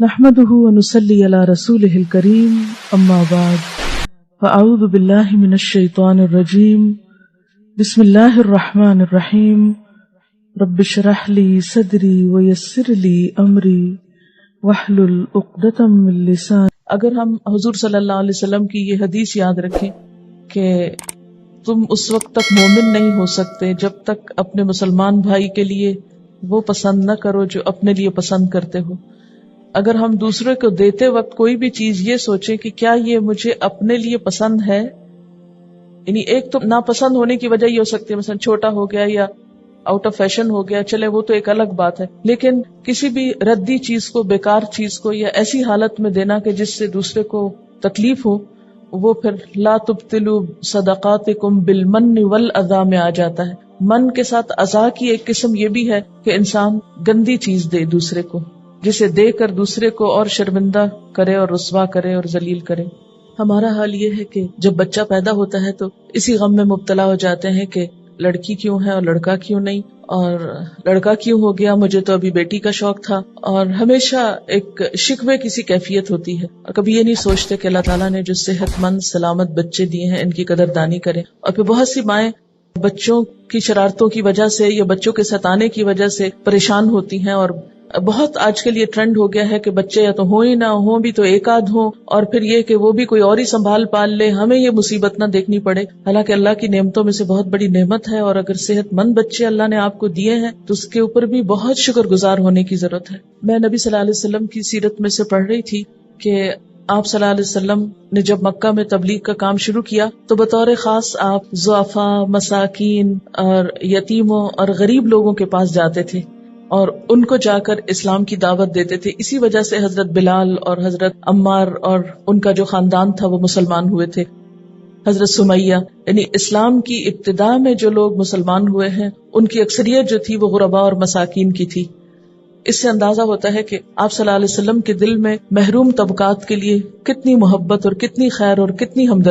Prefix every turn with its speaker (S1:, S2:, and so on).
S1: نحمده ونصلي على رسوله الكريم اما بعد فاعوذ بالله من الشيطان الرجيم بسم الله الرحمن الرحيم رب اشرح لي صدري ويسر لي امري واحلل عقدة من لساني. اگر ہم حضور صلی اللہ علیہ وسلم کی یہ حدیث یاد رکھیں کہ تم اس وقت تک مومن نہیں ہو سکتے جب تک اپنے مسلمان بھائی کے لیے وہ پسند نہ کرو جو اپنے لیے پسند کرتے ہو. اگر ہم دوسرے کو دیتے وقت کوئی بھی چیز یہ سوچیں کہ کیا یہ مجھے اپنے لیے پسند ہے، یعنی ایک تو ناپسند ہونے کی وجہ یہ ہو سکتی ہے مثلا چھوٹا ہو گیا یا آؤٹ آف فیشن ہو گیا، چلے وہ تو ایک الگ بات ہے، لیکن کسی بھی ردی چیز کو، بیکار چیز کو یا ایسی حالت میں دینا کہ جس سے دوسرے کو تکلیف ہو، وہ پھر لا تبطلوا صدقاتکم بالمن والاذی میں آ جاتا ہے. من کے ساتھ اذی کی ایک قسم یہ بھی ہے کہ انسان گندی چیز دے دوسرے کو، جسے دے کر دوسرے کو اور شرمندہ کرے اور رسوا کرے اور ذلیل کرے. ہمارا حال یہ ہے کہ جب بچہ پیدا ہوتا ہے تو اسی غم میں مبتلا ہو جاتے ہیں کہ لڑکی کیوں ہے اور لڑکا کیوں نہیں، اور لڑکا کیوں ہو گیا، مجھے تو ابھی بیٹی کا شوق تھا. اور ہمیشہ ایک شکوے کسی کیفیت ہوتی ہے، اور کبھی یہ نہیں سوچتے کہ اللہ تعالیٰ نے جو صحت مند سلامت بچے دیے ہیں ان کی قدردانی کریں. اور پھر بہت سی مائیں بچوں کی شرارتوں کی وجہ سے یا بچوں کے ستانے کی وجہ سے پریشان ہوتی ہیں، اور بہت آج کل یہ ٹرینڈ ہو گیا ہے کہ بچے یا تو ہوں ہی نہ ہوں بھی تو ایک آدھ ہوں، اور پھر یہ کہ وہ بھی کوئی اور ہی سنبھال پال لے، ہمیں یہ مصیبت نہ دیکھنی پڑے. حالانکہ اللہ کی نعمتوں میں سے بہت بڑی نعمت ہے، اور اگر صحت مند بچے اللہ نے آپ کو دیے ہیں تو اس کے اوپر بھی بہت شکر گزار ہونے کی ضرورت ہے. میں نبی صلی اللہ علیہ وسلم کی سیرت میں سے پڑھ رہی تھی کہ آپ صلی اللہ علیہ وسلم نے جب مکہ میں تبلیغ کا کام شروع کیا تو بطور خاص آپ ضعفاء، مساکین اور یتیموں اور غریب لوگوں کے پاس جاتے تھے اور ان کو جا کر اسلام کی دعوت دیتے تھے. اسی وجہ سے حضرت بلال اور حضرت عمار اور ان کا جو خاندان تھا وہ مسلمان ہوئے تھے. حضرت سمیہ، یعنی اسلام کی ابتدا میں جو لوگ مسلمان ہوئے ہیں ان کی اکثریت جو تھی وہ غرباء اور مساکین کی تھی. اس سے اندازہ ہوتا ہے کہ آپ صلی اللہ علیہ وسلم کے دل میں محروم طبقات کے لیے کتنی محبت اور کتنی خیر اور کتنی ہمدردی